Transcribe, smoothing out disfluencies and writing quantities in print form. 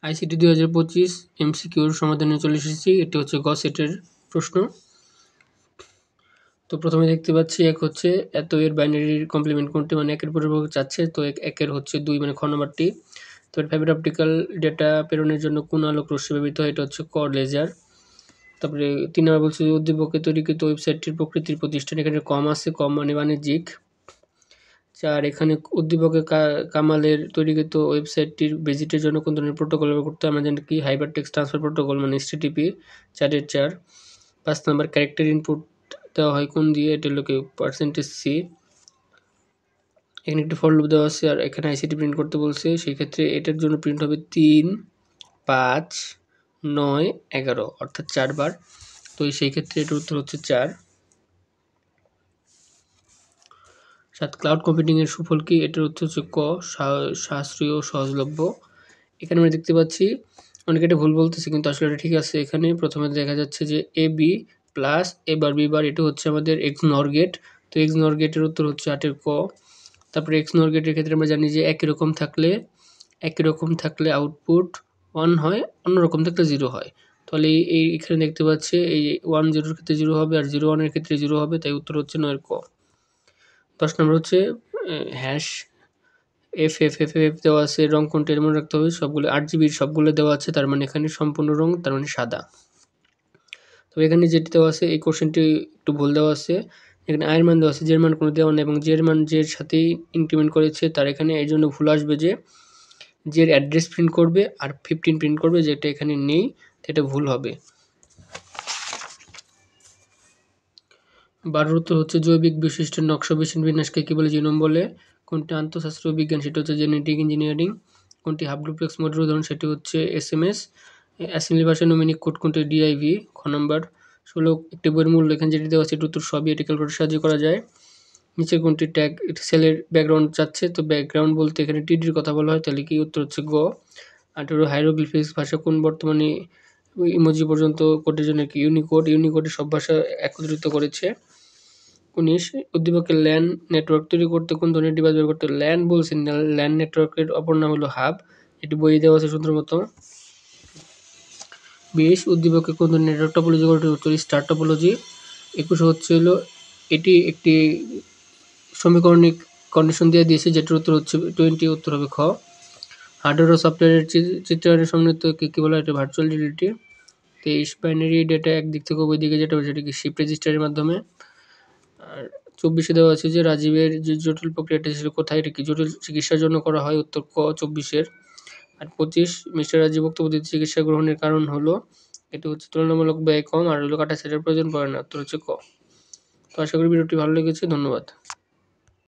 ICT 2025 এমসিকিউর সমাধানে চলে এসেছি। এটি হচ্ছে গ সেটের প্রশ্ন। তো প্রথমে দেখতে পাচ্ছি এক হচ্ছে এত এর বাইনারির কমপ্লিমেন্ট কোনটি, মানে একের পরিবর্তন চাচ্ছে। তো একের হচ্ছে 2 মানে খ নম্বরটি। তো ফাইবার অপটিক্যাল ডেটা প্রেরণের জন্য কোন আলোক রশ্মি ব্যবহৃত হয়, এটা হচ্ছে ক লেজার। তারপরে 3 নম্বর বলছে যে উদ্দীপকে তৈরিকৃত ওয়েবসাইটটির প্রকৃতির প্রতিষ্ঠান, এখানে কম আছে, কম মানে বাণিজ্যিক। 4 এখানে উদ্দীপকে কামালের তৈরিকৃত ওয়েবসাইটটির ভিজিটের জন্য কোন ধরনের প্রোটোকল ব্যবহার করতে হয়, আমরা জানি কি হাইপার টেক্সট ট্রান্সফার প্রোটোকল মানে HTTP। 4 এর 4। 5 নম্বর ক্যারেক্টার ইনপুট দেওয়া হয় কোন দিয়ে, এটা হলো কি %c। এখানে একটি ফর লুপ দেওয়া আছে আর এখানে আইসিটি প্রিন্ট করতে বলছে, সেই ক্ষেত্রে এটার জন্য প্রিন্ট হবে 3, 5, 9, 11 অর্থাৎ 4 বার। তো সেই ক্ষেত্রে এটার উত্তর হচ্ছে 4। 7 ক্লাউড কম্পিউটিং এর সুফল কি, এটার উত্তর হচ্ছে ক সাশ্রয়ী ও সহজলভ্য। এখানে আমরা দেখতে পাচ্ছি অনেকে এটা ভুল বলতেছে, কিন্তু আসলে এটা ঠিক আছে। এখানে প্রথমে দেখা যাচ্ছে যে A B plus A bar B বার, এটা হচ্ছে আমাদের এক্স নর গেট। তো এক্স নর গেটের উত্তর হচ্ছে 8 ক। তারপরে এক্স নর গেটের ক্ষেত্রে আমরা জানি যে একই রকম থাকলে আউটপুট 1 হয়, অন্যরকম থাকলে 0 হয়। তাহলে এখানে দেখতে পাচ্ছি এই 1 0-র ক্ষেত্রে 0 হবে আর 0 1-এর ক্ষেত্রে 0 হবে, তাই উত্তর হচ্ছে 9 ক। 10 নম্বর হচ্ছে hash F F F F দেওয়া আছে, রং কোনটা মনে রাখতে হবে, সবগুলো 8 GB সবগুলো দেওয়া আছে, তার মানে এখানে সম্পূর্ণ রং, তার মানে সাদা। তো এখানে যেটি দেওয়া আছে এই কোশ্চেনটি একটু ভুল দেওয়া আছে। এখানে আয়ের মান দেওয়া আছে, জের মান কোনো দেওয়া নেই এবং জের মান জের সাথেই ইনক্রিমেন্ট করেছে, তার এখানে এই জন্য ভুল আসবে যে জের অ্যাড্রেস প্রিন্ট করবে আর 15 প্রিন্ট করবে, যেটা এখানে নেই, এটা ভুল হবে। 12 উত্তর হচ্ছে জৈবিক বৈশিষ্ট্যের নকশা বিন্যাসকে কী বলে, জিনোম বলে। কোনটি আন্তঃশাস্ত্রীয় বিজ্ঞান, সেটা হচ্ছে জেনেটিক ইঞ্জিনিয়ারিং। কোনটি হাফ ডুপ্লেক্স মোডের উদাহরণ, সেটি হচ্ছে SMS। অ্যাসেম্বলি ভাষা নোমেনিক কোড কোনটি, ডিআইভি। খ নম্বর। 16 একটি বইয়ের মূল্য, এখানে যেটি দেওয়া আছে এটি উত্তর সবই, এটি ক্যালকুলেটর সাহায্যে করা যায়। নিচের কোনটি ট্যাগ সেলের ব্যাকগ্রাউন্ড চাচ্ছে, তো ব্যাকগ্রাউন্ড বলতে এখানে টিডির কথা বলা হয়, তাহলে কি উত্তর হচ্ছে গ। 18 হাইরোগ্লিফিক্স ভাষা কোন বর্তমানে ইমোজি পর্যন্ত কোডের জন্য কি ইউনিকোডের সব ভাষা একত্রিত করেছে। 19 উদ্দীপকের ল্যান নেটওয়ার্ক তৈরি করতে কোন ধরনের ডিভাইস ব্যবহার করতে, ল্যান বলছেন, ল্যান নেটওয়ার্কের অপর নাম হলো হাব, এটি বইয়ে দেওয়া আছে সুন্দর মতো। 20 উদ্দীপকে কোন ধরনের নেটওয়ার্ক টপোলজি গঠন, উত্তর স্টার টপোলজি। 21 হচ্ছে হলো এটি একটি সমীকরণিক কন্ডিশন দিয়ে দিয়েছে, যেটার উত্তর হচ্ছে 20, উত্তর হবে খ। হার্ডওয়্যার ও সফটওয়্যারের চিত্রায়নের সমন্বিত কী বলা হয়, এটা ভার্চুয়াল রিয়েলিটি। 23 বাইনারি ডেটা একদিক থেকে ওই দিকে যেটা সেটা কি শিফট রেজিস্টারের মাধ্যমে। আর 24 দেওয়া আছে যে রাজীবের যে জটিল প্রক্রিয়াটা ছিল কোথায়, এটা কি জটিল চিকিৎসার জন্য করা হয়, উত্তর ক 24। আর 25 মিস্টার রাজীব বক্তব্য দিতে চিকিৎসা গ্রহণের কারণ হলো, এটা হচ্ছে তুলনামূলক ব্যয় কম আর হলো কাটা সেটার প্রয়োজন পড়ে না, উত্তর হচ্ছে ক। তো আশা করি ভিডিওটি ভালো লেগেছে, ধন্যবাদ।